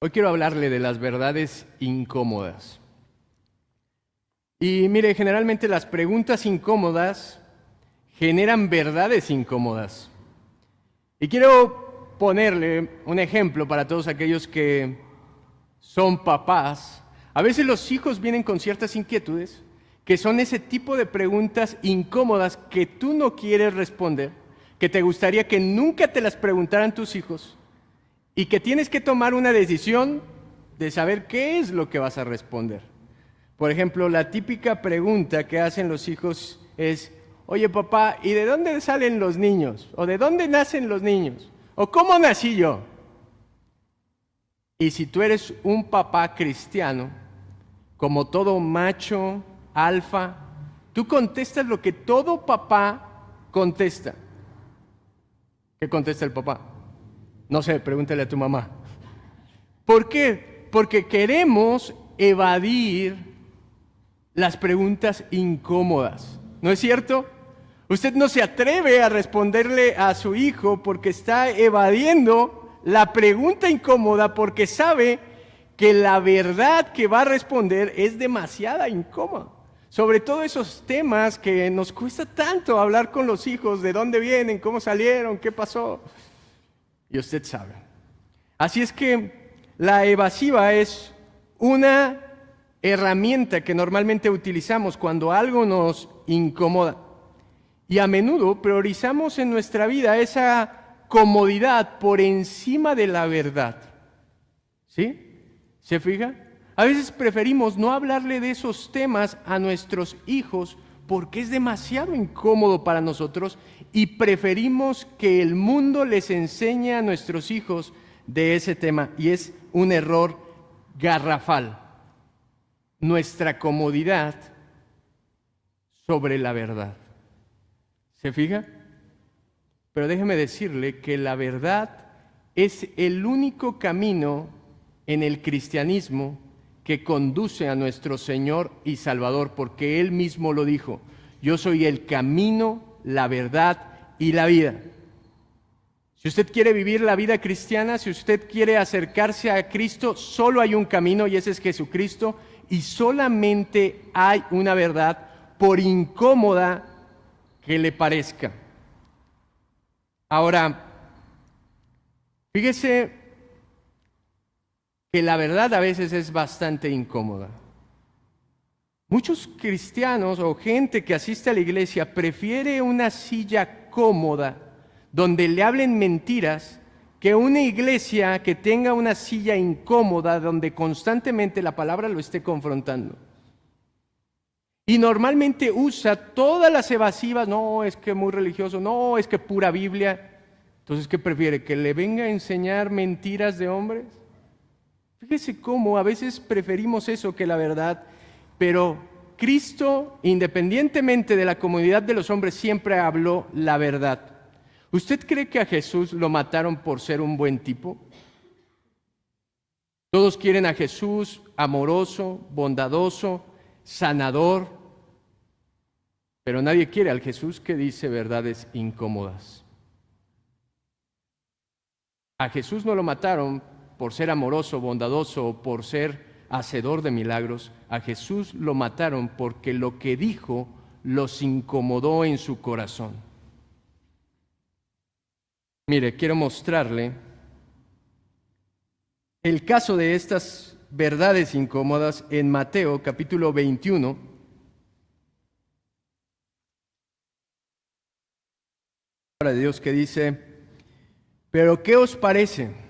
Hoy quiero hablarle de las verdades incómodas. Y mire, generalmente las preguntas incómodas generan verdades incómodas. Y quiero ponerle un ejemplo para todos aquellos que son papás. A veces los hijos vienen con ciertas inquietudes, que son ese tipo de preguntas incómodas que tú no quieres responder, que te gustaría que nunca te las preguntaran tus hijos, y que tienes que tomar una decisión de saber qué es lo que vas a responder. Por ejemplo, la típica pregunta que hacen los hijos es: oye papá, ¿y de dónde salen los niños? ¿O de dónde nacen los niños? ¿O cómo nací yo? Y si tú eres un papá cristiano, como todo macho, alfa, tú contestas lo que todo papá contesta. ¿Qué contesta el papá? No sé, pregúntale a tu mamá. ¿Por qué? Porque queremos evadir las preguntas incómodas. ¿No es cierto? Usted no se atreve a responderle a su hijo porque está evadiendo la pregunta incómoda, porque sabe que la verdad que va a responder es demasiado incómoda. Sobre todo esos temas que nos cuesta tanto hablar con los hijos, de dónde vienen, cómo salieron, qué pasó. Y usted sabe. Así es que la evasiva es una herramienta que normalmente utilizamos cuando algo nos incomoda. Y a menudo priorizamos en nuestra vida esa comodidad por encima de la verdad. ¿Sí? ¿Se fija? A veces preferimos no hablarle de esos temas a nuestros hijos porque es demasiado incómodo para nosotros y preferimos que el mundo les enseñe a nuestros hijos de ese tema. Y es un error garrafal. Nuestra comodidad sobre la verdad. ¿Se fija? Pero déjeme decirle que la verdad es el único camino en el cristianismo que conduce a nuestro Señor y Salvador, porque Él mismo lo dijo: yo soy el camino, la verdad y la vida. Si usted quiere vivir la vida cristiana, si usted quiere acercarse a Cristo, solo hay un camino y ese es Jesucristo, y solamente hay una verdad, por incómoda que le parezca. Ahora, fíjese que la verdad a veces es bastante incómoda. Muchos cristianos o gente que asiste a la iglesia prefiere una silla cómoda donde le hablen mentiras que una iglesia que tenga una silla incómoda donde constantemente la palabra lo esté confrontando. Y normalmente usa todas las evasivas: no, es que muy religioso, no, es que pura Biblia. Entonces, ¿qué prefiere? ¿Que le venga a enseñar mentiras de hombres? Fíjese cómo a veces preferimos eso que la verdad, pero Cristo, independientemente de la comodidad de los hombres, siempre habló la verdad. ¿Usted cree que a Jesús lo mataron por ser un buen tipo? Todos quieren a Jesús amoroso, bondadoso, sanador, pero nadie quiere al Jesús que dice verdades incómodas. A Jesús no lo mataron por ser amoroso, bondadoso o por ser hacedor de milagros. A Jesús lo mataron porque lo que dijo los incomodó en su corazón. Mire, quiero mostrarle el caso de estas verdades incómodas en Mateo capítulo 21. La palabra de Dios que dice: pero ¿qué os parece?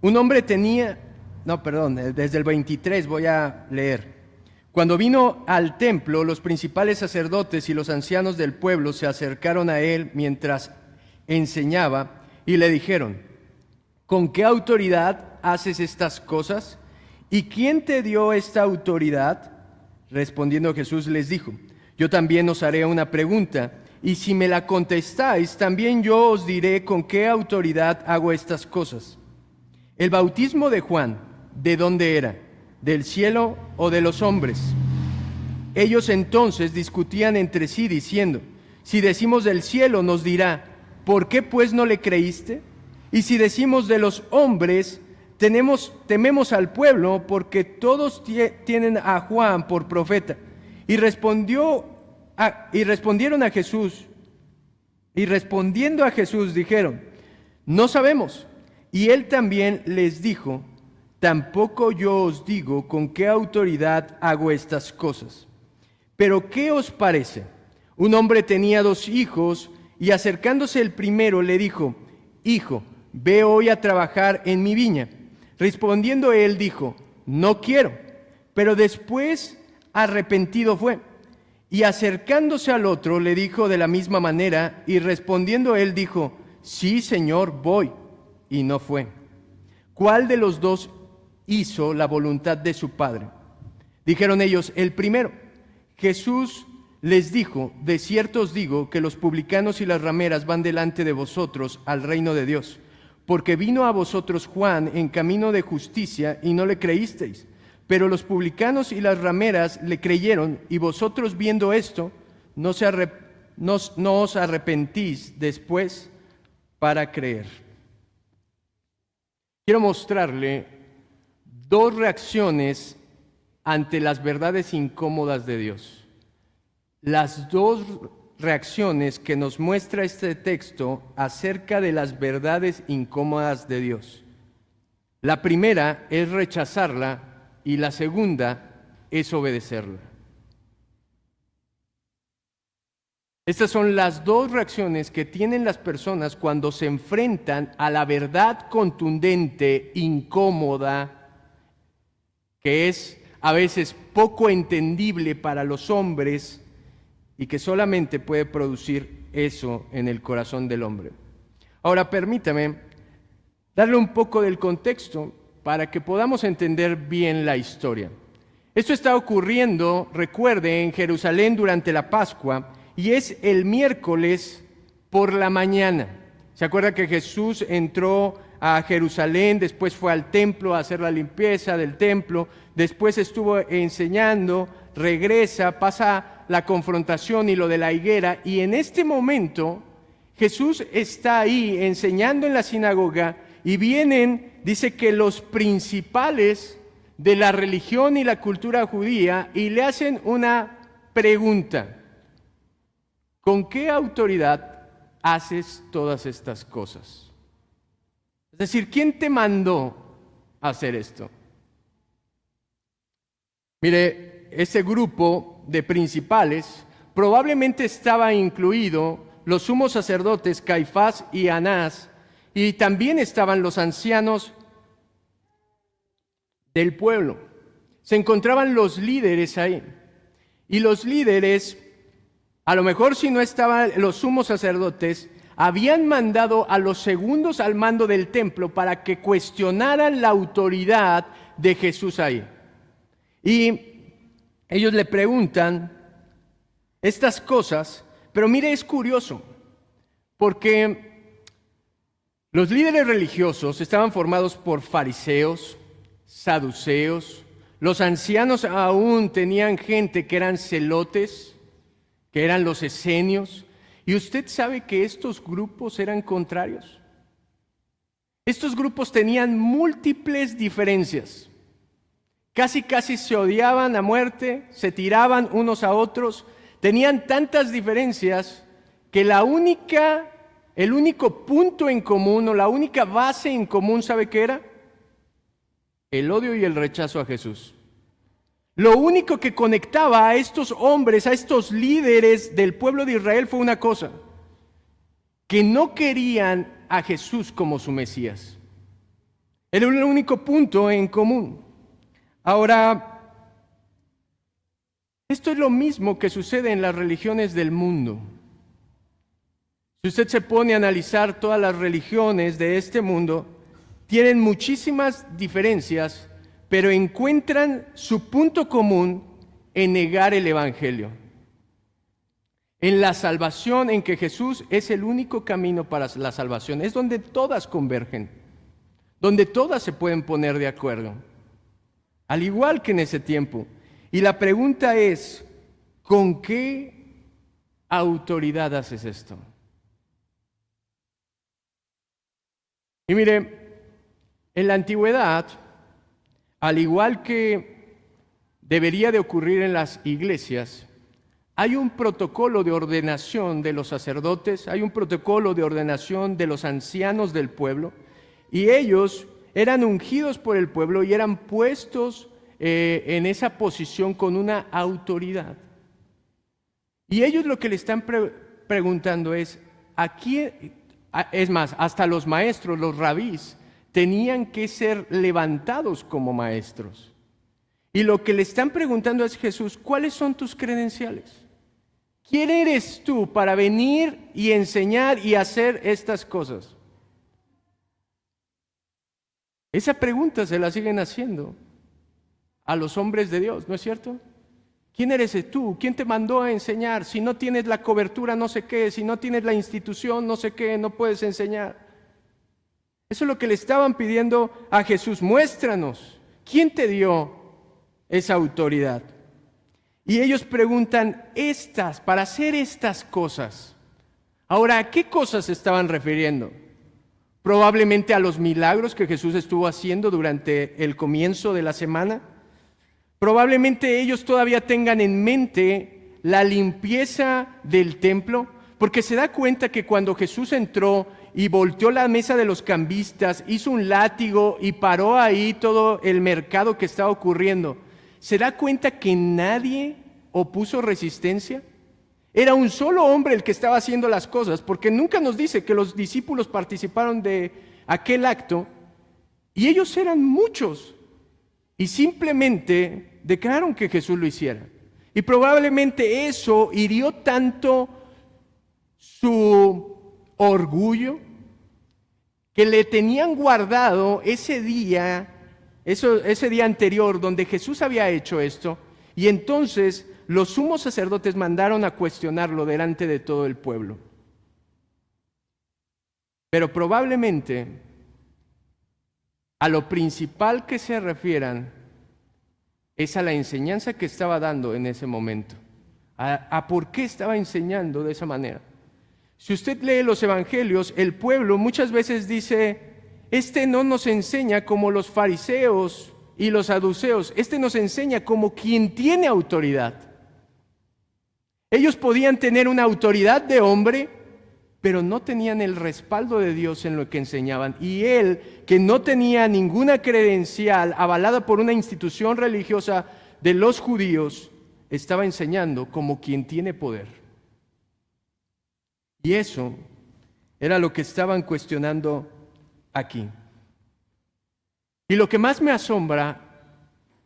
Un hombre tenía, desde el 23 voy a leer. Cuando vino al templo, los principales sacerdotes y los ancianos del pueblo se acercaron a él mientras enseñaba y le dijeron: ¿con qué autoridad haces estas cosas? ¿Y quién te dio esta autoridad? Respondiendo Jesús les dijo: yo también os haré una pregunta, y si me la contestáis, también yo os diré con qué autoridad hago estas cosas. El bautismo de Juan, ¿de dónde era? ¿Del cielo o de los hombres? Ellos entonces discutían entre sí diciendo: si decimos del cielo, nos dirá: ¿por qué pues no le creíste? Y si decimos de los hombres, tememos al pueblo porque todos tienen a Juan por profeta. Y respondieron a Jesús, y respondiendo a Jesús dijeron, no sabemos. Y él también les dijo, tampoco yo os digo con qué autoridad hago estas cosas. Pero ¿qué os parece? Un hombre tenía 2 hijos, y acercándose el primero le dijo, hijo, ve hoy a trabajar en mi viña. Respondiendo él dijo, no quiero. Pero después arrepentido fue. Y acercándose al otro le dijo de la misma manera, y respondiendo él dijo, sí, Señor, voy. Y no fue. ¿Cuál de los 2 hizo la voluntad de su padre? Dijeron ellos, el primero. Jesús les dijo, de cierto os digo que los publicanos y las rameras van delante de vosotros al reino de Dios, porque vino a vosotros Juan en camino de justicia y no le creísteis, pero los publicanos y las rameras le creyeron, y vosotros viendo esto, no os arrepentís después para creer. Quiero mostrarle 2 reacciones ante las verdades incómodas de Dios. Las 2 reacciones que nos muestra este texto acerca de las verdades incómodas de Dios. La primera es rechazarla y la segunda es obedecerla. Estas son las 2 reacciones que tienen las personas cuando se enfrentan a la verdad contundente, incómoda, que es a veces poco entendible para los hombres y que solamente puede producir eso en el corazón del hombre. Ahora, permítame darle un poco del contexto para que podamos entender bien la historia. Esto está ocurriendo, recuerde, en Jerusalén durante la Pascua, y es el miércoles por la mañana. ¿Se acuerda que Jesús entró a Jerusalén, después fue al templo a hacer la limpieza del templo, después estuvo enseñando, regresa, pasa la confrontación y lo de la higuera, y en este momento Jesús está ahí enseñando en la sinagoga y vienen, dice que los principales de la religión y la cultura judía, y le hacen una pregunta: ¿con qué autoridad haces todas estas cosas? Es decir, ¿quién te mandó a hacer esto? Mire, ese grupo de principales probablemente estaba incluido los sumos sacerdotes Caifás y Anás, y también estaban los ancianos del pueblo. Se encontraban los líderes ahí. Y los líderes, a lo mejor si no estaban los sumos sacerdotes, habían mandado a los segundos al mando del templo para que cuestionaran la autoridad de Jesús ahí. Y ellos le preguntan estas cosas, pero mire, es curioso, porque los líderes religiosos estaban formados por fariseos, saduceos, los ancianos aún tenían gente que eran celotes, que eran los esenios, y usted sabe que estos grupos eran contrarios. Estos grupos tenían múltiples diferencias. Casi se odiaban a muerte, se tiraban unos a otros, tenían tantas diferencias que el único punto en común o la única base en común, ¿sabe qué era? El odio y el rechazo a Jesús. Lo único que conectaba a estos hombres, a estos líderes del pueblo de Israel fue una cosa: que no querían a Jesús como su Mesías. Era el único punto en común. Ahora, esto es lo mismo que sucede en las religiones del mundo. Si usted se pone a analizar todas las religiones de este mundo, tienen muchísimas diferencias, pero encuentran su punto común en negar el Evangelio, en la salvación, en que Jesús es el único camino para la salvación. Es donde todas convergen, donde todas se pueden poner de acuerdo, al igual que en ese tiempo. Y la pregunta es: ¿con qué autoridad haces esto? Y mire, En la antigüedad, al igual que debería de ocurrir en las iglesias, hay un protocolo de ordenación de los sacerdotes, hay un protocolo de ordenación de los ancianos del pueblo, y ellos eran ungidos por el pueblo y eran puestos en esa posición con una autoridad. Y ellos lo que le están preguntando es, ¿a quién? Es más, hasta los maestros, los rabís, tenían que ser levantados como maestros. Y lo que le están preguntando es, Jesús, ¿cuáles son tus credenciales? ¿Quién eres tú para venir y enseñar y hacer estas cosas? Esa pregunta se la siguen haciendo a los hombres de Dios, ¿no es cierto? ¿Quién eres tú? ¿Quién te mandó a enseñar? Si no tienes la cobertura, no sé qué. Si no tienes la institución, no sé qué, no puedes enseñar. Eso es lo que le estaban pidiendo a Jesús. Muéstranos, ¿quién te dio esa autoridad? Y ellos preguntan, para hacer estas cosas. Ahora, ¿a qué cosas se estaban refiriendo? Probablemente a los milagros que Jesús estuvo haciendo durante el comienzo de la semana. Probablemente ellos todavía tengan en mente la limpieza del templo, porque se da cuenta que cuando Jesús entró y volteó la mesa de los cambistas, hizo un látigo y paró ahí todo el mercado que estaba ocurriendo, ¿se da cuenta que nadie opuso resistencia? Era un solo hombre el que estaba haciendo las cosas, porque nunca nos dice que los discípulos participaron de aquel acto, y ellos eran muchos, y simplemente declararon que Jesús lo hiciera. Y probablemente eso hirió tanto su orgullo, que le tenían guardado ese día anterior donde Jesús había hecho esto, y entonces los sumos sacerdotes mandaron a cuestionarlo delante de todo el pueblo. Pero probablemente a lo principal que se refieran es a la enseñanza que estaba dando en ese momento, a por qué estaba enseñando de esa manera. Si usted lee los evangelios, el pueblo muchas veces dice, no nos enseña como los fariseos y los saduceos, nos enseña como quien tiene autoridad. Ellos podían tener una autoridad de hombre, pero no tenían el respaldo de Dios en lo que enseñaban. Y él, que no tenía ninguna credencial avalada por una institución religiosa de los judíos, estaba enseñando como quien tiene poder. Y eso era lo que estaban cuestionando aquí. Y lo que más me asombra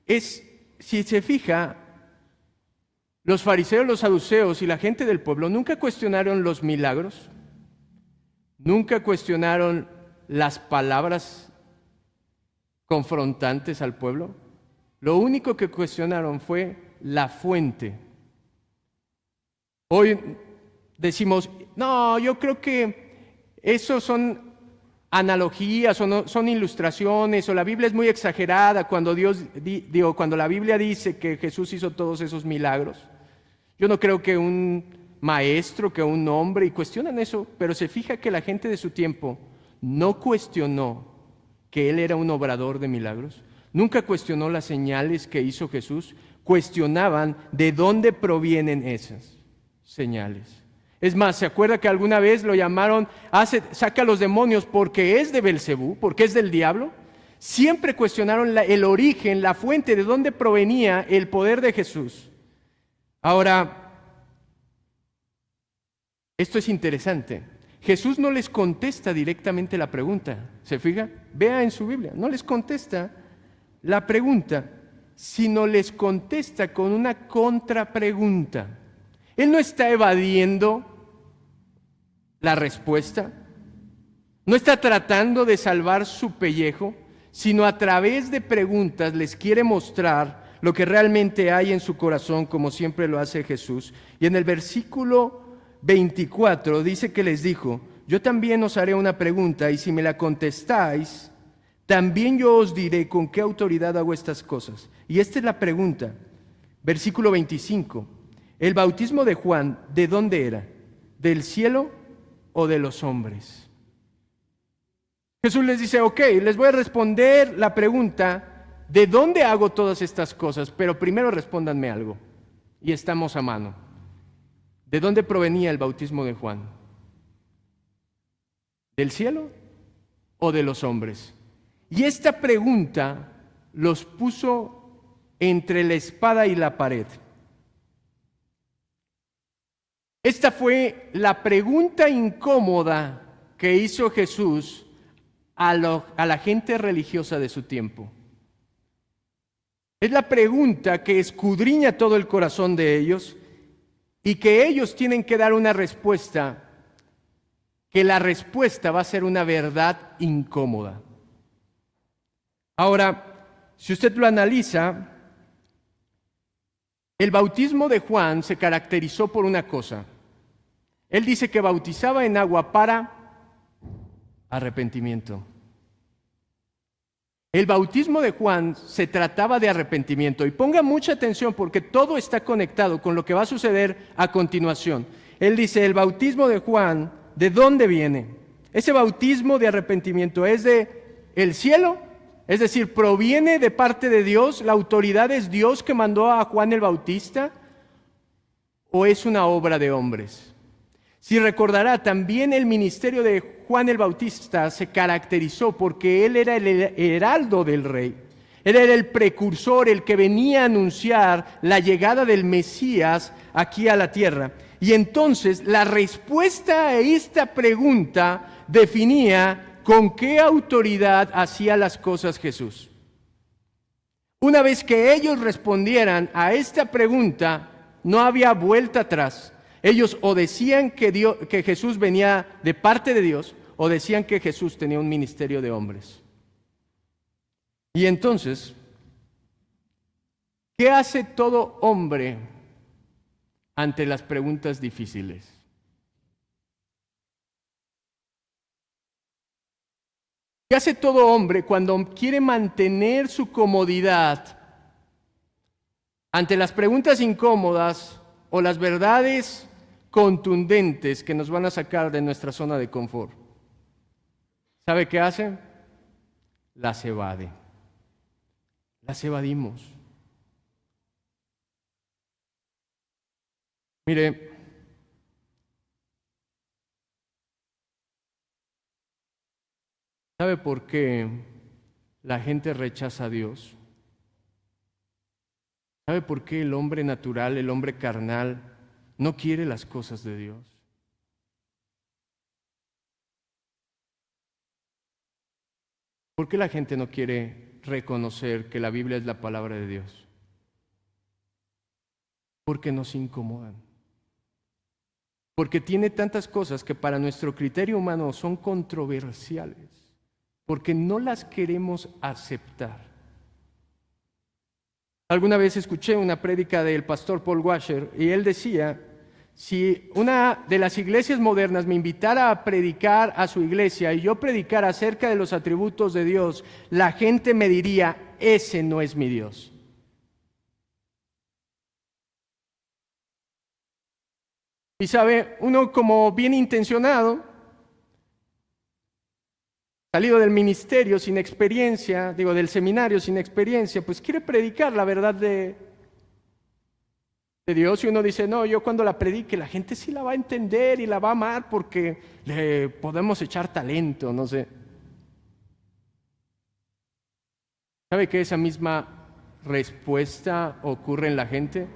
es, si se fija, los fariseos, los saduceos y la gente del pueblo nunca cuestionaron los milagros, nunca cuestionaron las palabras confrontantes al pueblo. Lo único que cuestionaron fue la fuente. Hoy decimos, no, yo creo que eso son analogías o no, son ilustraciones, o la Biblia es muy exagerada cuando cuando la Biblia dice que Jesús hizo todos esos milagros. Yo no creo que un maestro, que un hombre, y cuestionan eso, pero se fija que la gente de su tiempo no cuestionó que él era un obrador de milagros, nunca cuestionó las señales que hizo Jesús, cuestionaban de dónde provienen esas señales. Es más, ¿se acuerda que alguna vez lo llamaron, saca a los demonios porque es de Belcebú, porque es del diablo? Siempre cuestionaron el origen, la fuente, de dónde provenía el poder de Jesús. Ahora, esto es interesante. Jesús no les contesta directamente la pregunta. ¿Se fija? Vea en su Biblia. No les contesta la pregunta, sino les contesta con una contrapregunta. Él no está evadiendo la respuesta, no está tratando de salvar su pellejo, sino a través de preguntas les quiere mostrar lo que realmente hay en su corazón, como siempre lo hace Jesús. Y en el versículo 24 dice que les dijo, yo también os haré una pregunta, y si me la contestáis, también yo os diré con qué autoridad hago estas cosas. Y esta es la pregunta. Versículo 25. ¿El bautismo de Juan de dónde era? ¿Del cielo o de los hombres? Jesús les dice, ok, les voy a responder la pregunta, ¿de dónde hago todas estas cosas? Pero primero respóndanme algo, y estamos a mano. ¿De dónde provenía el bautismo de Juan? ¿Del cielo o de los hombres? Y esta pregunta los puso entre la espada y la pared. Esta fue la pregunta incómoda que hizo Jesús a la gente religiosa de su tiempo. Es la pregunta que escudriña todo el corazón de ellos y que ellos tienen que dar una respuesta, que la respuesta va a ser una verdad incómoda. Ahora, si usted lo analiza, el bautismo de Juan se caracterizó por una cosa. Él dice que bautizaba en agua para arrepentimiento. El bautismo de Juan se trataba de arrepentimiento. Y ponga mucha atención porque todo está conectado con lo que va a suceder a continuación. Él dice, el bautismo de Juan, ¿de dónde viene? Ese bautismo de arrepentimiento es de el cielo, es decir, proviene de parte de Dios, la autoridad es Dios que mandó a Juan el Bautista, o es una obra de hombres. Si recordará, también el ministerio de Juan el Bautista se caracterizó porque él era el heraldo del rey. Él era el precursor, el que venía a anunciar la llegada del Mesías aquí a la tierra. Y entonces la respuesta a esta pregunta definía con qué autoridad hacía las cosas Jesús. Una vez que ellos respondieran a esta pregunta, no había vuelta atrás. Ellos o decían que Jesús venía de parte de Dios, o decían que Jesús tenía un ministerio de hombres. Y entonces, ¿qué hace todo hombre ante las preguntas difíciles? ¿Qué hace todo hombre cuando quiere mantener su comodidad ante las preguntas incómodas o las verdades contundentes que nos van a sacar de nuestra zona de confort? ¿Sabe qué hace? Las evade. Las evadimos. Mire, ¿sabe por qué la gente rechaza a Dios? ¿Sabe por qué el hombre natural, el hombre carnal, no quiere las cosas de Dios? ¿Por qué la gente no quiere reconocer que la Biblia es la palabra de Dios? Porque nos incomodan. Porque tiene tantas cosas que para nuestro criterio humano son controversiales. Porque no las queremos aceptar. Alguna vez escuché una prédica del pastor Paul Washer y él decía, si una de las iglesias modernas me invitara a predicar a su iglesia y yo predicara acerca de los atributos de Dios, la gente me diría, ese no es mi Dios. Y sabe, uno como bien intencionado, salido del ministerio sin experiencia, del seminario sin experiencia, pues quiere predicar la verdad de Dios y uno dice, no, yo cuando la predique la gente sí la va a entender y la va a amar porque le podemos echar talento, no sé. ¿Sabe que esa misma respuesta ocurre en la gente?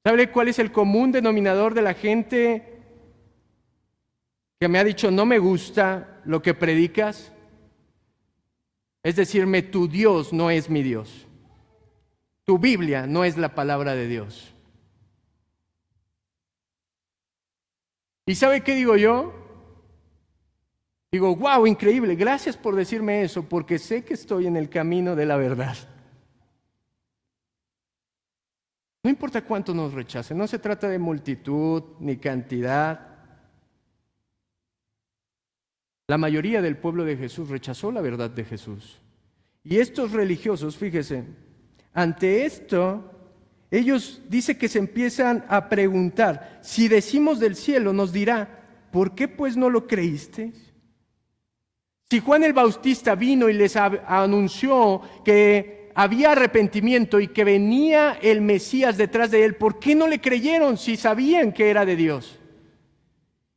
¿Sabe cuál es el común denominador de la gente que me ha dicho, no me gusta lo que predicas? Es decirme, tu Dios no es mi Dios. Tu Biblia no es la palabra de Dios. ¿Y sabe qué digo yo? Digo, wow, increíble, gracias por decirme eso, porque sé que estoy en el camino de la verdad. No importa cuánto nos rechacen, no se trata de multitud ni cantidad. La mayoría del pueblo de Jesús rechazó la verdad de Jesús. Y estos religiosos, fíjese, ante esto, ellos dice que se empiezan a preguntar, si decimos del cielo, nos dirá, ¿por qué pues no lo creísteis? Si Juan el Bautista vino y les anunció que había arrepentimiento y que venía el Mesías detrás de él, ¿por qué no le creyeron si sabían que era de Dios?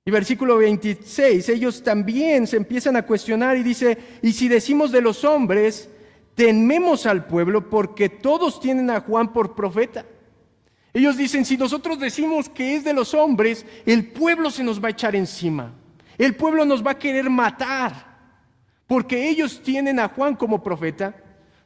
Y versículo 26, ellos también se empiezan a cuestionar y dice, y si decimos de los hombres, tememos al pueblo porque todos tienen a Juan por profeta. Ellos dicen, si nosotros decimos que es de los hombres, el pueblo se nos va a echar encima. El pueblo nos va a querer matar. Porque ellos tienen a Juan como profeta,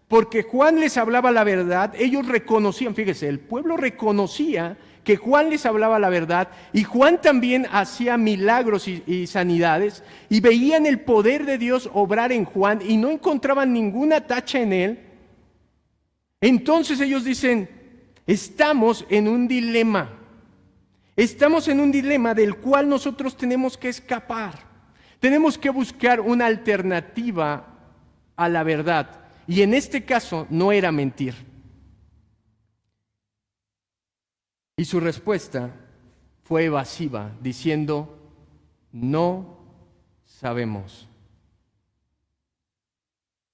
porque Juan les hablaba la verdad, ellos reconocían, fíjese, el pueblo reconocía que Juan les hablaba la verdad, y Juan también hacía milagros y sanidades, y veían el poder de Dios obrar en Juan, y no encontraban ninguna tacha en él. Entonces ellos dicen, estamos en un dilema del cual nosotros tenemos que escapar. Tenemos que buscar una alternativa a la verdad. Y en este caso no era mentir. Y su respuesta fue evasiva, diciendo, no sabemos.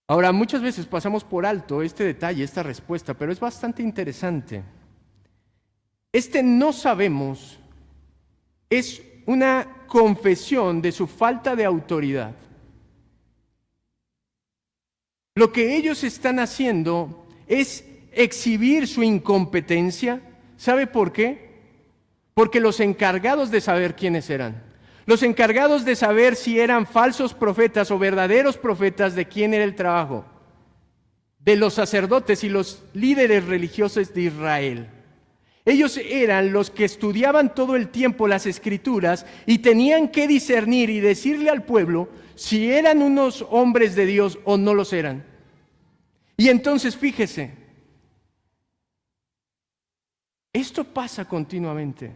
Ahora, muchas veces pasamos por alto este detalle, esta respuesta, pero es bastante interesante. Este no sabemos es una confesión de su falta de autoridad. Lo que ellos están haciendo es exhibir su incompetencia. ¿Sabe por qué? Porque los encargados de saber quiénes eran, los encargados de saber si eran falsos profetas o verdaderos profetas, de quién era el trabajo, de los sacerdotes y los líderes religiosos de Israel. Ellos eran los que estudiaban todo el tiempo las Escrituras y tenían que discernir y decirle al pueblo si eran unos hombres de Dios o no los eran. Y entonces fíjese, esto pasa continuamente.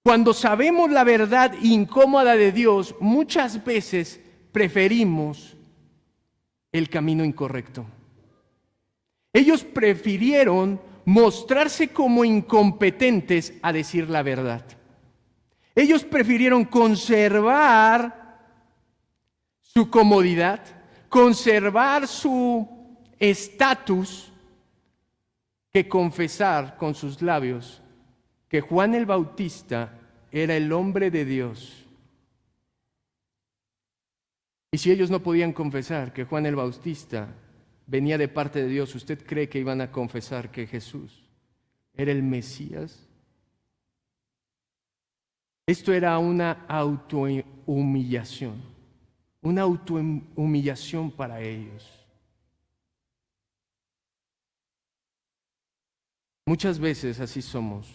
Cuando sabemos la verdad incómoda de Dios, muchas veces preferimos el camino incorrecto. Ellos prefirieron mostrarse como incompetentes a decir la verdad. Ellos prefirieron conservar su comodidad, conservar su estatus, que confesar con sus labios que Juan el Bautista era el hombre de Dios. Y si ellos no podían confesar que Juan el Bautista venía de parte de Dios, ¿usted cree que iban a confesar que Jesús era el Mesías? Esto era una autohumillación para ellos. Muchas veces así somos.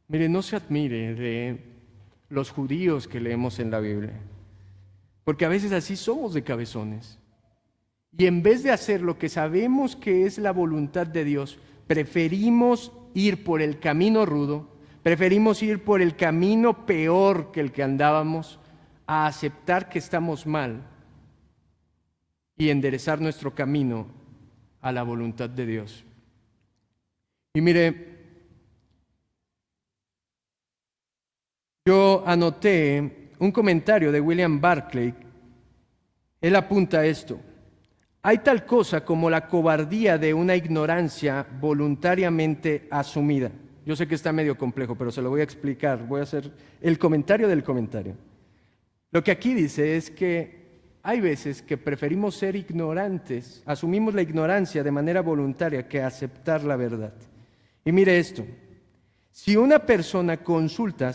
Mire, no se admire de los judíos que leemos en la Biblia, porque a veces así somos de cabezones. Y en vez de hacer lo que sabemos que es la voluntad de Dios, preferimos ir por el camino rudo, preferimos ir por el camino peor que el que andábamos, a aceptar que estamos mal y enderezar nuestro camino a la voluntad de Dios. Y mire, yo anoté un comentario de William Barclay. Él apunta a esto: hay tal cosa como la cobardía de una ignorancia voluntariamente asumida. Yo sé que está medio complejo, pero se lo voy a explicar. Voy a hacer el comentario del comentario. Lo que aquí dice es que hay veces que preferimos ser ignorantes, asumimos la ignorancia de manera voluntaria que aceptar la verdad. Y mire esto: si una persona consulta,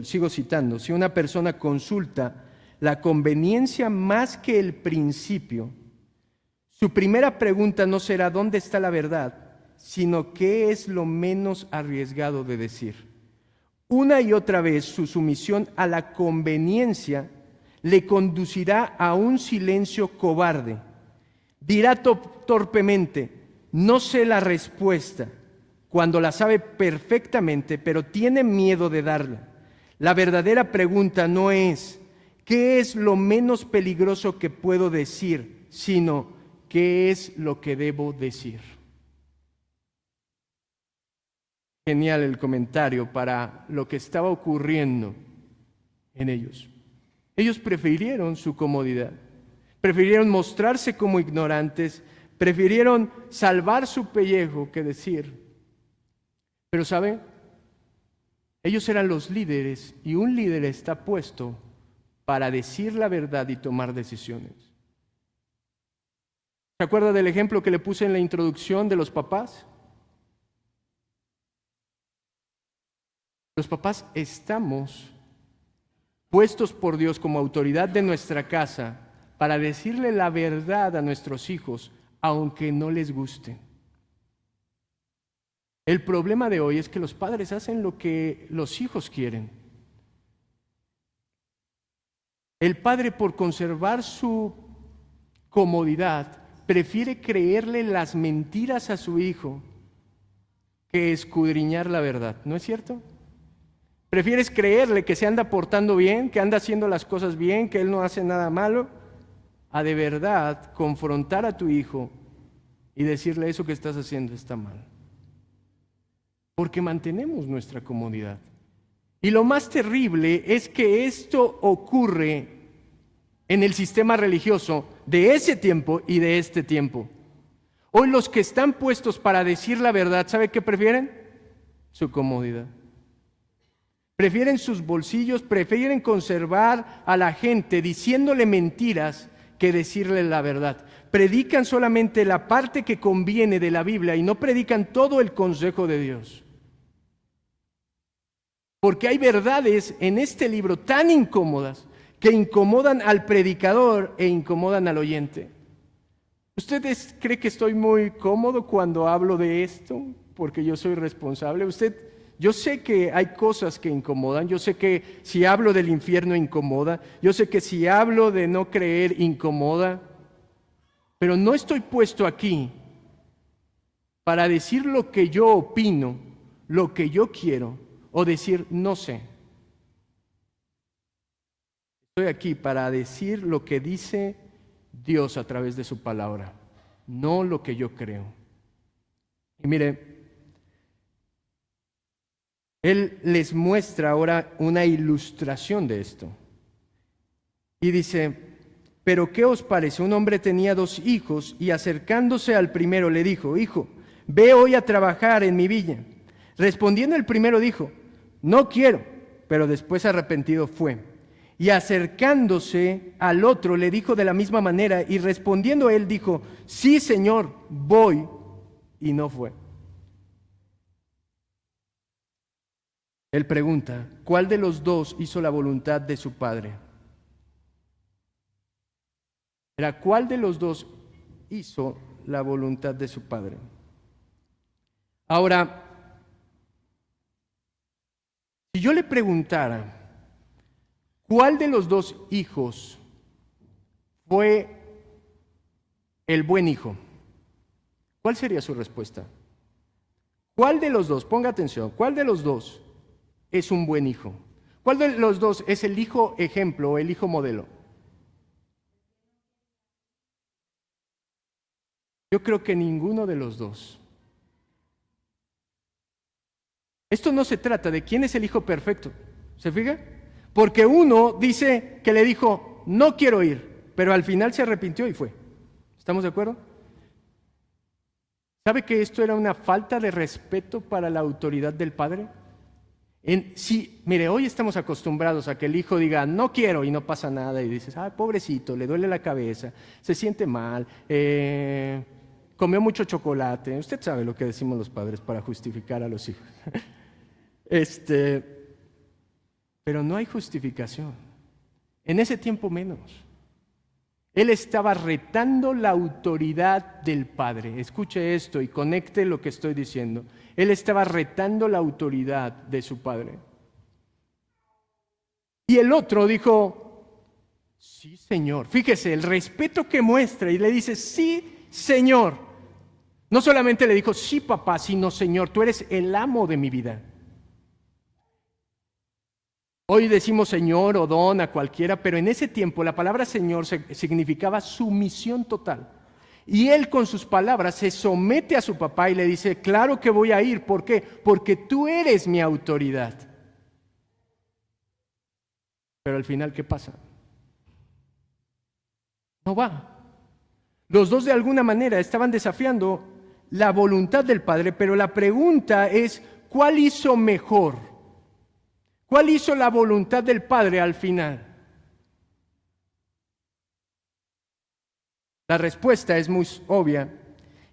sigo citando, si una persona consulta la conveniencia más que el principio, su primera pregunta no será ¿dónde está la verdad?, sino ¿qué es lo menos arriesgado de decir? Una y otra vez su sumisión a la conveniencia le conducirá a un silencio cobarde. Dirá torpemente: no sé la respuesta, cuando la sabe perfectamente, pero tiene miedo de darla. La verdadera pregunta no es ¿qué es lo menos peligroso que puedo decir?, sino ¿qué es lo que debo decir? Genial el comentario para lo que estaba ocurriendo en ellos. Ellos prefirieron su comodidad, prefirieron mostrarse como ignorantes, prefirieron salvar su pellejo que decir. Pero ¿sabe? Ellos eran los líderes y un líder está puesto para decir la verdad y tomar decisiones. ¿Se acuerda del ejemplo que le puse en la introducción de los papás? Los papás estamos puestos por Dios como autoridad de nuestra casa para decirle la verdad a nuestros hijos, aunque no les guste. El problema de hoy es que los padres hacen lo que los hijos quieren. El padre, por conservar su comodidad, prefiere creerle las mentiras a su hijo que escudriñar la verdad, ¿no es cierto? ¿Prefieres creerle que se anda portando bien, que anda haciendo las cosas bien, que él no hace nada malo, a de verdad confrontar a tu hijo y decirle eso que estás haciendo está mal? Porque mantenemos nuestra comodidad. Y lo más terrible es que esto ocurre en el sistema religioso de ese tiempo y de este tiempo. Hoy los que están puestos para decir la verdad, ¿sabe qué prefieren? Su comodidad. Prefieren sus bolsillos, prefieren conservar a la gente diciéndole mentiras que decirle la verdad. Predican solamente la parte que conviene de la Biblia y no predican todo el consejo de Dios. Porque hay verdades en este libro tan incómodas que incomodan al predicador e incomodan al oyente. ¿Ustedes creen que estoy muy cómodo cuando hablo de esto? Porque yo soy responsable. Yo sé que hay cosas que incomodan. Yo sé que si hablo del infierno incomoda. Yo sé que si hablo de no creer incomoda. Pero no estoy puesto aquí para decir lo que yo opino, lo que yo quiero, o decir no sé. Estoy aquí para decir lo que dice Dios a través de su palabra, no lo que yo creo. Y mire, Él les muestra ahora una ilustración de esto. Y dice, ¿pero qué os parece? Un hombre tenía 2 hijos y acercándose al primero le dijo, hijo, ve hoy a trabajar en mi viña. Respondiendo el primero dijo, no quiero, pero después arrepentido fue. Y acercándose al otro le dijo de la misma manera, y respondiendo él dijo, sí, Señor, voy, y no fue. Él pregunta, ¿cuál de los 2 hizo la voluntad de su padre? ¿Cuál de los 2 hizo la voluntad de su padre? Ahora, si yo le preguntara, ¿cuál de los 2 hijos fue el buen hijo? ¿Cuál sería su respuesta? ¿Cuál de los 2, ponga atención, cuál de los 2 es un buen hijo? ¿Cuál de los 2 es el hijo ejemplo o el hijo modelo? Yo creo que ninguno de los 2. Esto no se trata de quién es el hijo perfecto, ¿se fija? Porque uno dice que le dijo, no quiero ir, pero al final se arrepintió y fue. ¿Estamos de acuerdo? ¿Sabe que esto era una falta de respeto para la autoridad del padre? Sí, mire, hoy estamos acostumbrados a que el hijo diga, no quiero, y no pasa nada, y dices, pobrecito, le duele la cabeza, se siente mal, comió mucho chocolate. Usted sabe lo que decimos los padres para justificar a los hijos. Pero no hay justificación. En ese tiempo menos. Él estaba retando la autoridad del Padre. Escuche esto y conecte lo que estoy diciendo. Él estaba retando la autoridad de su Padre. Y el otro dijo, sí, Señor. Fíjese, el respeto que muestra y le dice, sí, Señor. No solamente le dijo, sí, papá, sino, Señor, tú eres el amo de mi vida. Hoy decimos Señor o Don a cualquiera, pero en ese tiempo la palabra Señor significaba sumisión total. Y él con sus palabras se somete a su papá y le dice, claro que voy a ir. ¿Por qué? Porque tú eres mi autoridad. Pero al final, ¿qué pasa? No va. Los dos de alguna manera estaban desafiando la voluntad del Padre, pero la pregunta es, ¿cuál hizo mejor? ¿Cuál hizo la voluntad del Padre al final? La respuesta es muy obvia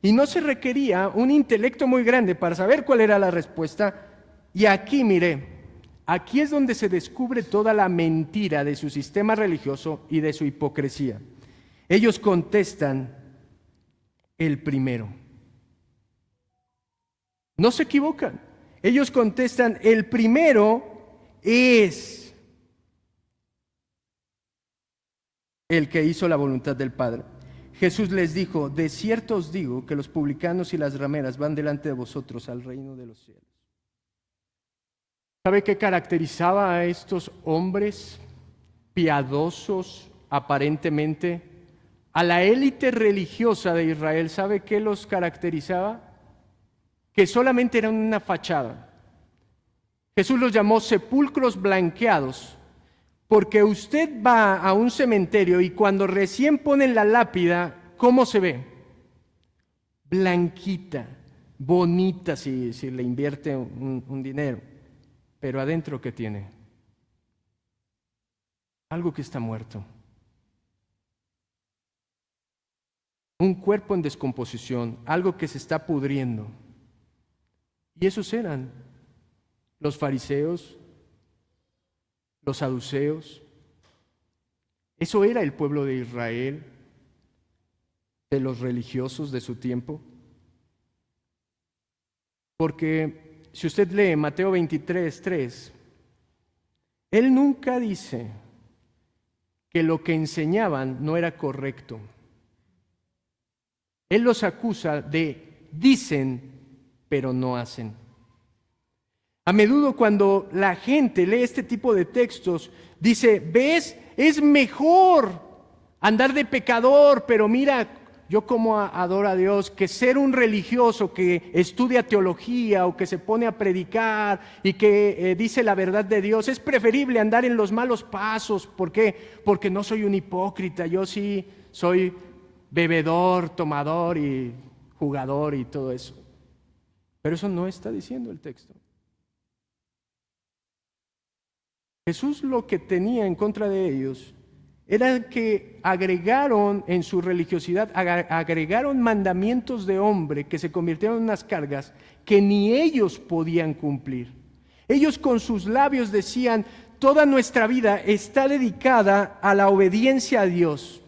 y no se requería un intelecto muy grande para saber cuál era la respuesta. Y aquí, mire, aquí es donde se descubre toda la mentira de su sistema religioso y de su hipocresía. Ellos contestan el primero. No se equivocan. Ellos contestan el primero es el que hizo la voluntad del Padre. Jesús les dijo, de cierto os digo que los publicanos y las rameras van delante de vosotros al reino de los cielos. ¿Sabe qué caracterizaba a estos hombres piadosos aparentemente? A la élite religiosa de Israel, ¿sabe qué los caracterizaba? Que solamente eran una fachada. Jesús los llamó sepulcros blanqueados, porque usted va a un cementerio y cuando recién ponen la lápida, ¿cómo se ve? Blanquita, bonita si le invierte un dinero. Pero adentro, ¿qué tiene? Algo que está muerto. Un cuerpo en descomposición, algo que se está pudriendo. Y esos eran los fariseos, los saduceos. Eso era el pueblo de Israel, de los religiosos de su tiempo. Porque si usted lee Mateo 23:3, él nunca dice que lo que enseñaban no era correcto. Él los acusa de dicen, pero no hacen. A menudo cuando la gente lee este tipo de textos, dice, ¿ves? Es mejor andar de pecador, pero mira, yo como adoro a Dios, que ser un religioso que estudia teología o que se pone a predicar y que dice la verdad de Dios. Es preferible andar en los malos pasos. ¿Por qué? Porque no soy un hipócrita, yo sí soy bebedor, tomador y jugador y todo eso. Pero eso no está diciendo el texto. Jesús lo que tenía en contra de ellos era que agregaron en su religiosidad, agregaron mandamientos de hombre que se convirtieron en unas cargas que ni ellos podían cumplir. Ellos con sus labios decían, toda nuestra vida está dedicada a la obediencia a Dios.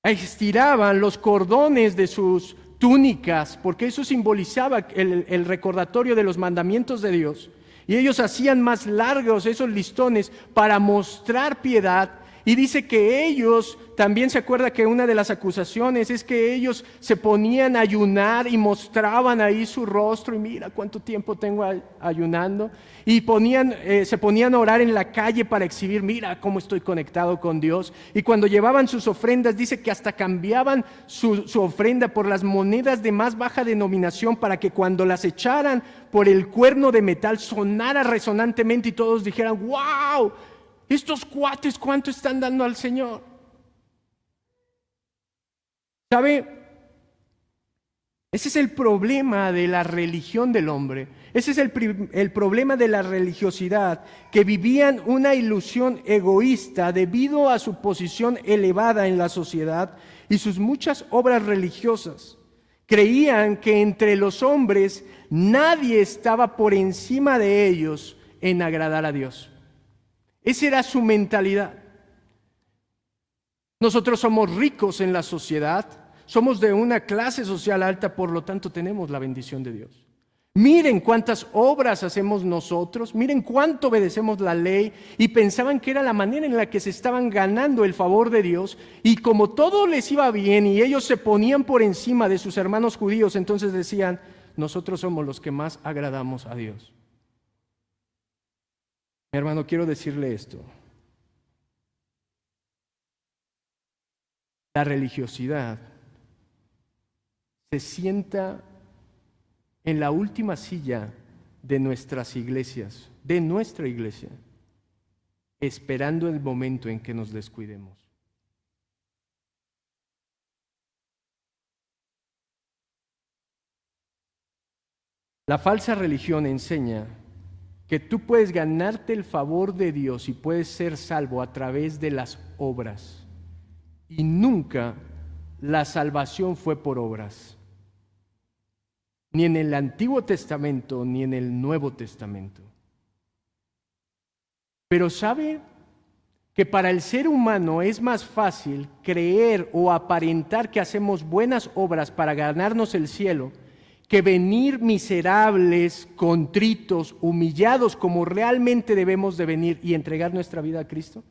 Estiraban los cordones de sus túnicas, porque eso simbolizaba el recordatorio de los mandamientos de Dios. Y ellos hacían más largos esos listones para mostrar piedad. Y dice que ellos, también se acuerda que una de las acusaciones es que ellos se ponían a ayunar y mostraban ahí su rostro. Y mira cuánto tiempo tengo ayunando. Y se ponían a orar en la calle para exhibir, mira cómo estoy conectado con Dios. Y cuando llevaban sus ofrendas, dice que hasta cambiaban su ofrenda por las monedas de más baja denominación para que cuando las echaran por el cuerno de metal sonara resonantemente y todos dijeran, ¡wow! Estos cuates, ¿cuánto están dando al Señor? ¿Sabe? Ese es el problema de la religión del hombre. Ese es el problema de la religiosidad, que vivían una ilusión egoísta debido a su posición elevada en la sociedad y sus muchas obras religiosas. Creían que entre los hombres nadie estaba por encima de ellos en agradar a Dios. Esa era su mentalidad. Nosotros somos ricos en la sociedad, somos de una clase social alta, por lo tanto tenemos la bendición de Dios. Miren cuántas obras hacemos nosotros, miren cuánto obedecemos la ley, y pensaban que era la manera en la que se estaban ganando el favor de Dios, y como todo les iba bien y ellos se ponían por encima de sus hermanos judíos, entonces decían, nosotros somos los que más agradamos a Dios. Mi hermano, quiero decirle esto. La religiosidad se sienta en la última silla de nuestras iglesias, de nuestra iglesia. esperando el momento en que nos descuidemos. La falsa religión enseña que tú puedes ganarte el favor de Dios y puedes ser salvo a través de las obras. Y nunca la salvación fue por obras. Ni en el Antiguo Testamento, ni en el Nuevo Testamento. Pero ¿sabe que para el ser humano es más fácil creer o aparentar que hacemos buenas obras para ganarnos el cielo que venir miserables, contritos, humillados como realmente debemos de venir y entregar nuestra vida a Cristo?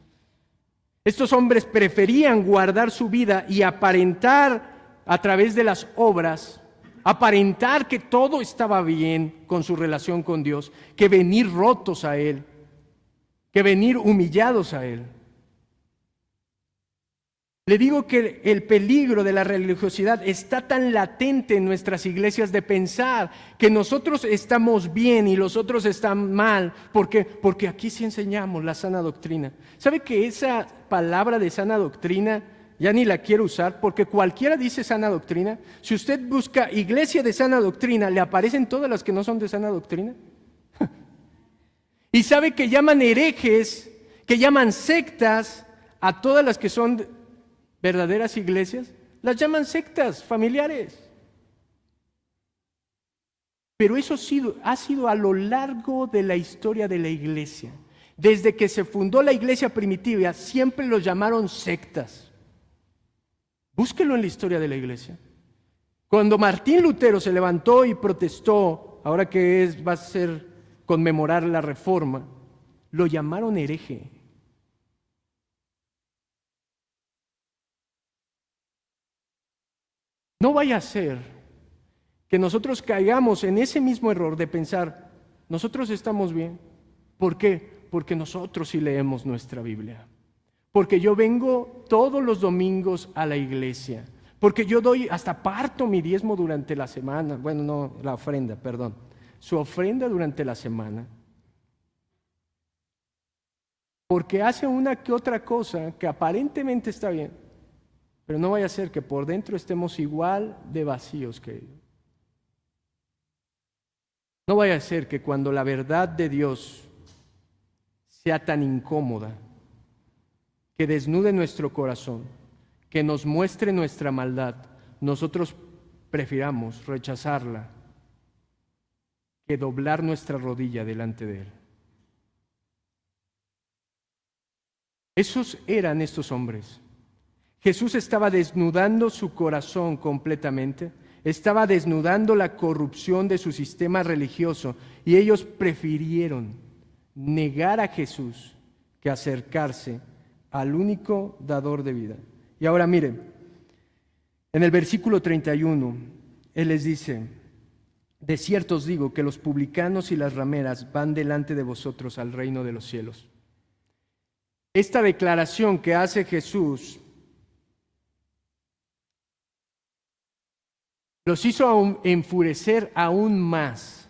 Estos hombres preferían guardar su vida y aparentar a través de las obras, aparentar que todo estaba bien con su relación con Dios, que venir rotos a Él, que venir humillados a Él. Le digo que el peligro de la religiosidad está tan latente en nuestras iglesias de pensar que nosotros estamos bien y los otros están mal, porque aquí sí enseñamos la sana doctrina. ¿Sabe que esa palabra de sana doctrina ya ni la quiero usar? Porque cualquiera dice sana doctrina. Si usted busca iglesia de sana doctrina, ¿le aparecen todas las que no son de sana doctrina? Y sabe que llaman herejes, que llaman sectas a todas las que son verdaderas iglesias, las llaman sectas familiares. Pero eso ha sido a lo largo de la historia de la iglesia. Desde que se fundó la iglesia primitiva, siempre los llamaron sectas. Búsquelo en la historia de la iglesia. Cuando Martín Lutero se levantó y protestó, ahora que va a ser conmemorar la Reforma, lo llamaron hereje. No vaya a ser que nosotros caigamos en ese mismo error de pensar, nosotros estamos bien. ¿Por qué? Porque nosotros sí leemos nuestra Biblia. Porque yo vengo todos los domingos a la iglesia. Porque yo hasta parto mi diezmo durante la semana. Bueno, no, la ofrenda, perdón. Su ofrenda durante la semana. Porque hace una que otra cosa que aparentemente está bien. Pero no vaya a ser que por dentro estemos igual de vacíos que ellos. No vaya a ser que cuando la verdad de Dios sea tan incómoda, que desnude nuestro corazón, que nos muestre nuestra maldad, nosotros prefiramos rechazarla que doblar nuestra rodilla delante de Él. Esos eran estos hombres. Jesús estaba desnudando su corazón completamente, estaba desnudando la corrupción de su sistema religioso y ellos prefirieron negar a Jesús que acercarse al único dador de vida. Y ahora miren, en el versículo 31, Él les dice: de cierto os digo que los publicanos y las rameras van delante de vosotros al reino de los cielos. Esta declaración que hace Jesús los hizo enfurecer aún más,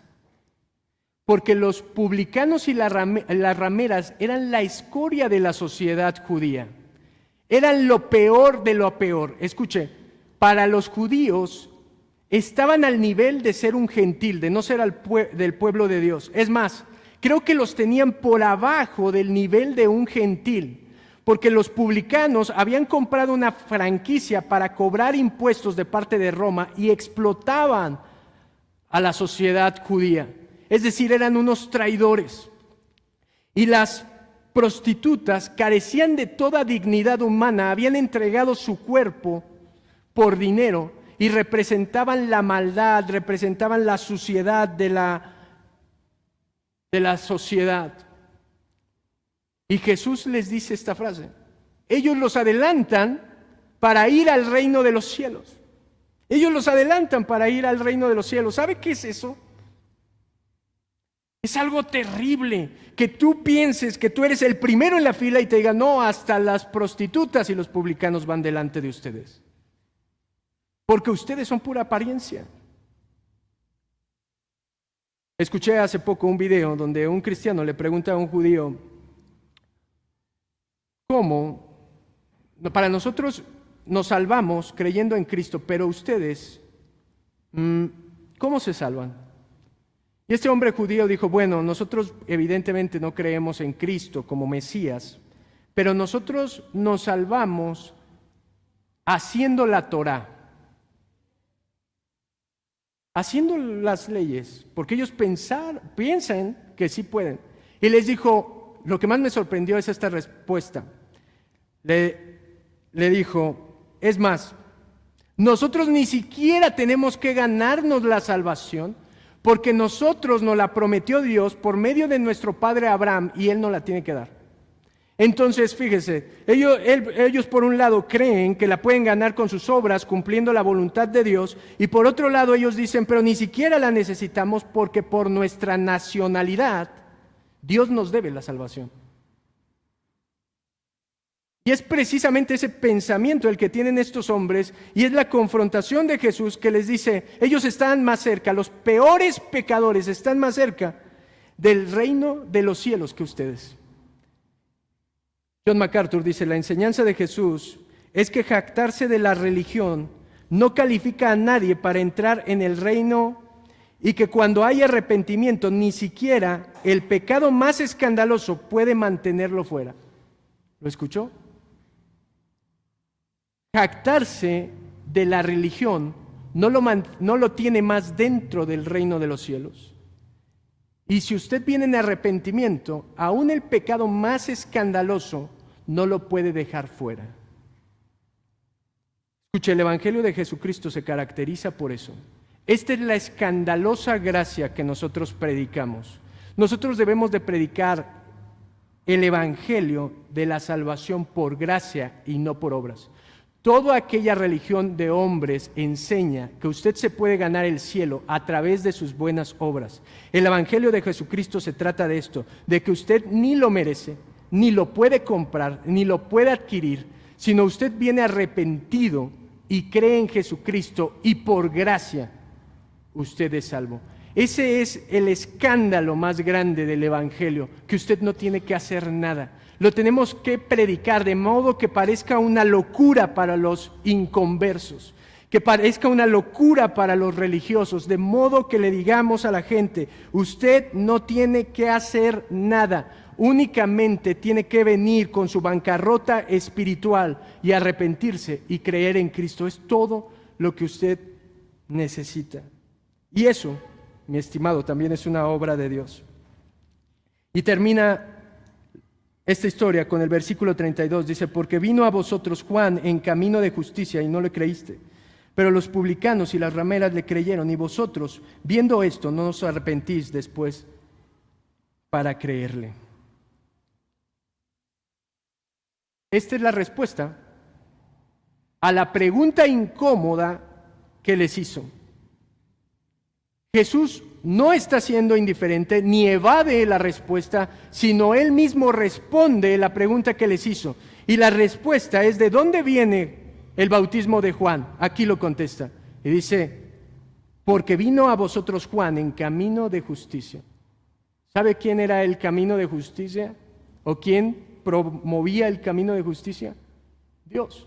porque los publicanos y las rameras eran la escoria de la sociedad judía, eran lo peor de lo peor. Escuche, para los judíos estaban al nivel de ser un gentil, de no ser del pueblo de Dios. Es más, creo que los tenían por abajo del nivel de un gentil, porque los publicanos habían comprado una franquicia para cobrar impuestos de parte de Roma y explotaban a la sociedad judía. Es decir, eran unos traidores. Y las prostitutas carecían de toda dignidad humana, habían entregado su cuerpo por dinero y representaban la maldad, representaban la suciedad de la sociedad. Y Jesús les dice esta frase: ellos los adelantan para ir al reino de los cielos. Ellos los adelantan para ir al reino de los cielos. ¿Sabe qué es eso? Es algo terrible que tú pienses que tú eres el primero en la fila y te digan: no, hasta las prostitutas y los publicanos van delante de ustedes. Porque ustedes son pura apariencia. Escuché hace poco un video donde un cristiano le pregunta a un judío: cómo para nosotros nos salvamos creyendo en Cristo, pero ustedes, ¿cómo se salvan? Y este hombre judío dijo, bueno, nosotros evidentemente no creemos en Cristo como Mesías, pero nosotros nos salvamos haciendo la Torá, haciendo las leyes, porque ellos piensan que sí pueden. Y les dijo, lo que más me sorprendió es esta respuesta. Le dijo, es más, nosotros ni siquiera tenemos que ganarnos la salvación, porque nosotros nos la prometió Dios por medio de nuestro padre Abraham y Él nos la tiene que dar. Entonces, fíjese, ellos por un lado creen que la pueden ganar con sus obras, cumpliendo la voluntad de Dios, y por otro lado ellos dicen, pero ni siquiera la necesitamos porque por nuestra nacionalidad Dios nos debe la salvación. Y es precisamente ese pensamiento el que tienen estos hombres, y es la confrontación de Jesús que les dice, ellos están más cerca, los peores pecadores están más cerca del reino de los cielos que ustedes. John MacArthur dice, la enseñanza de Jesús es que jactarse de la religión no califica a nadie para entrar en el reino, y que cuando hay arrepentimiento ni siquiera el pecado más escandaloso puede mantenerlo fuera. ¿Lo escuchó? Jactarse de la religión no lo tiene más dentro del reino de los cielos. Y si usted viene en arrepentimiento, aún el pecado más escandaloso no lo puede dejar fuera. Escuche, el Evangelio de Jesucristo se caracteriza por eso. Esta es la escandalosa gracia que nosotros predicamos. Nosotros debemos de predicar el Evangelio de la salvación por gracia y no por obras. Toda aquella religión de hombres enseña que usted se puede ganar el cielo a través de sus buenas obras. El Evangelio de Jesucristo se trata de esto, de que usted ni lo merece, ni lo puede comprar, ni lo puede adquirir, sino usted viene arrepentido y cree en Jesucristo y por gracia usted es salvo. Ese es el escándalo más grande del Evangelio, que usted no tiene que hacer nada. Lo tenemos que predicar de modo que parezca una locura para los inconversos, que parezca una locura para los religiosos, de modo que le digamos a la gente, usted no tiene que hacer nada, únicamente tiene que venir con su bancarrota espiritual y arrepentirse y creer en Cristo. Es todo lo que usted necesita. Y eso, mi estimado, también es una obra de Dios. Y termina esta historia con el versículo 32, dice, porque vino a vosotros Juan en camino de justicia y no le creíste, pero los publicanos y las rameras le creyeron, y vosotros, viendo esto, no os arrepentís después para creerle. Esta es la respuesta a la pregunta incómoda que les hizo. Jesús no está siendo indiferente ni evade la respuesta, sino él mismo responde la pregunta que les hizo. Y la respuesta es, ¿de dónde viene el bautismo de Juan? Aquí lo contesta. Y dice, porque vino a vosotros Juan en camino de justicia. ¿Sabe quién era el camino de justicia? ¿O quién promovía el camino de justicia? Dios.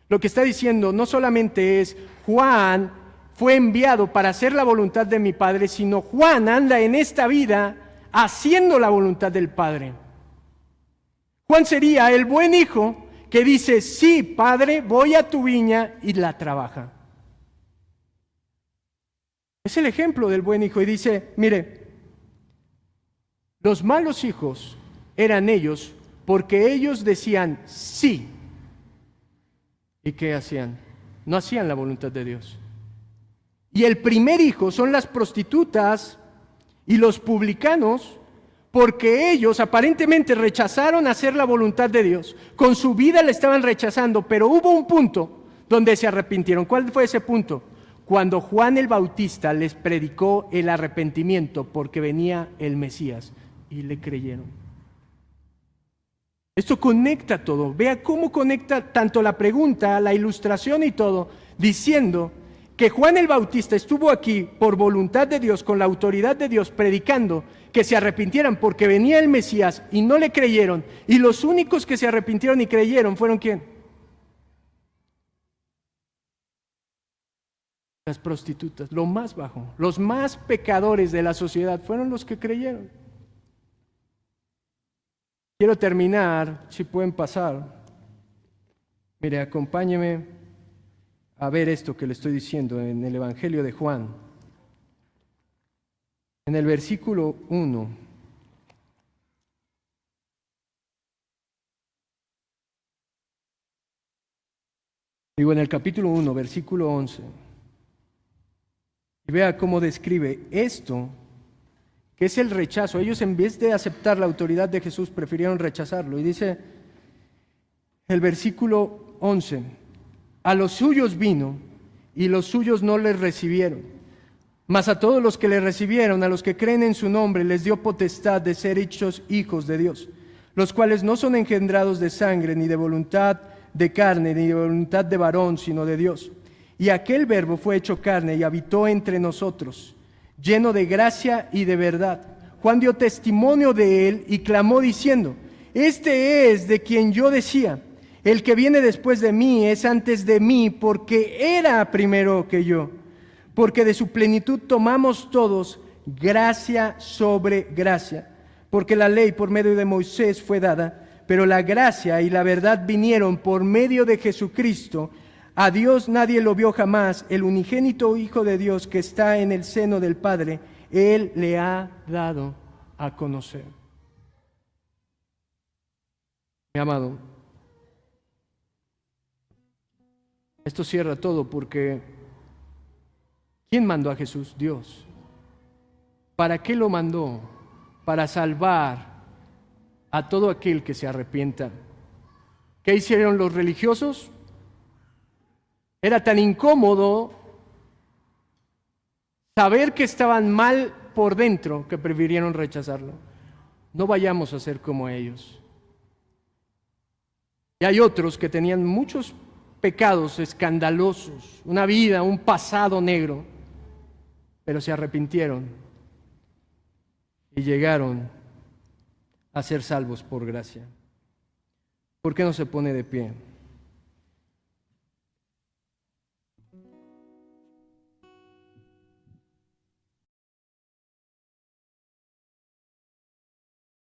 Lo que está diciendo no solamente es, Juan fue enviado para hacer la voluntad de mi Padre, sino Juan anda en esta vida haciendo la voluntad del Padre. Juan sería el buen hijo que dice, sí, Padre, voy a tu viña, y la trabaja. Es el ejemplo del buen hijo, y dice, mire, los malos hijos eran ellos porque ellos decían sí. ¿Y qué hacían? No hacían la voluntad de Dios. Y el primer hijo son las prostitutas y los publicanos, porque ellos aparentemente rechazaron hacer la voluntad de Dios. Con su vida la estaban rechazando, pero hubo un punto donde se arrepintieron. ¿Cuál fue ese punto? Cuando Juan el Bautista les predicó el arrepentimiento porque venía el Mesías, y le creyeron. Esto conecta todo. Vea cómo conecta tanto la pregunta, la ilustración y todo, diciendo que Juan el Bautista estuvo aquí por voluntad de Dios, con la autoridad de Dios, predicando que se arrepintieran porque venía el Mesías y no le creyeron, y los únicos que se arrepintieron y creyeron fueron ¿quién? Las prostitutas, lo más bajo, los más pecadores de la sociedad fueron los que creyeron. Quiero terminar, si pueden pasar. Mire, acompáñeme a ver esto que le estoy diciendo en el Evangelio de Juan. En el versículo 1. Digo, en el capítulo 1, versículo 11. Y vea cómo describe esto, que es el rechazo. Ellos, en vez de aceptar la autoridad de Jesús, prefirieron rechazarlo. Y dice el versículo 11, a los suyos vino y los suyos no les recibieron. Mas a todos los que le recibieron, a los que creen en su nombre, les dio potestad de ser hechos hijos de Dios, los cuales no son engendrados de sangre, ni de voluntad de carne, ni de voluntad de varón, sino de Dios. Y aquel Verbo fue hecho carne y habitó entre nosotros, lleno de gracia y de verdad. Juan dio testimonio de él y clamó diciendo, este es de quien yo decía, el que viene después de mí es antes de mí, porque era primero que yo. Porque de su plenitud tomamos todos gracia sobre gracia. Porque la ley por medio de Moisés fue dada, pero la gracia y la verdad vinieron por medio de Jesucristo. A Dios nadie lo vio jamás, el unigénito Hijo de Dios que está en el seno del Padre, Él le ha dado a conocer. Mi amado, esto cierra todo porque ¿quién mandó a Jesús? Dios. ¿Para qué lo mandó? Para salvar a todo aquel que se arrepienta. ¿Qué hicieron los religiosos? Era tan incómodo saber que estaban mal por dentro que prefirieron rechazarlo. No vayamos a ser como ellos. Y hay otros que tenían muchos pecados escandalosos, una vida, un pasado negro, pero se arrepintieron y llegaron a ser salvos por gracia. ¿Por qué no se pone de pie?